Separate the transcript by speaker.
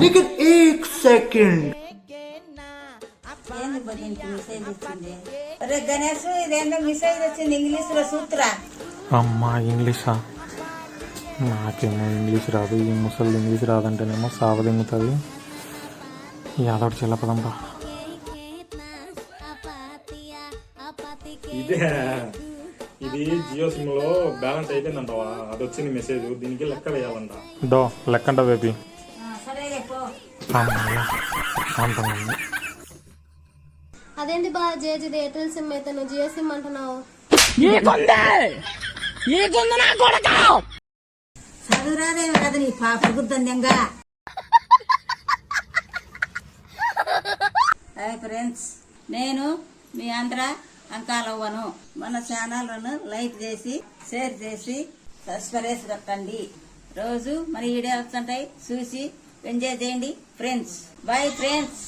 Speaker 1: लेकिन एक second
Speaker 2: message వచ్చింది. అరే గణేష్, ఇదేందో మెసేజ్ వచ్చింది ఇంగ్లీష్ లో సూత్రా.
Speaker 3: అమ్మా ఇంగ్లీషా? నాకేమో ఇంగ్లీష్ రాదు. ఈ ముసలి ఇంగ్లీష్ రాదంటేనేమో సావదింగుతుంది. యాదవ్ చెల్లపదంబా.
Speaker 4: ఇది జియో సిమ్ లో బ్యాలెన్స్ అయిపోయిందంటవా? అది వచ్చింది మెసేజ్. దీనికి లెక్క వేయాలంట.
Speaker 3: లెక్కంట వేపి.
Speaker 2: సరే రేపు
Speaker 5: అదేంటి బా జేజిది ఎయిర్టెల్ సిమ్ అయితే నువ్వు జియో సిమ్ అంటున్నావు?
Speaker 2: చదువురాదేమో కదా నీ పాపగుద్దంగా. హాయ్ ఫ్రెండ్స్, నేను మీ ఆంధ్ర అంకాలవ్వను. మన ఛానల్ను లైక్ చేసి షేర్ చేసి సబ్స్క్రైబ్ కట్టండి. రోజు మన వీడియోలు వస్తుంటాయి, చూసి ఎంజాయ్ చేయండి ఫ్రెండ్స్. Bye friends.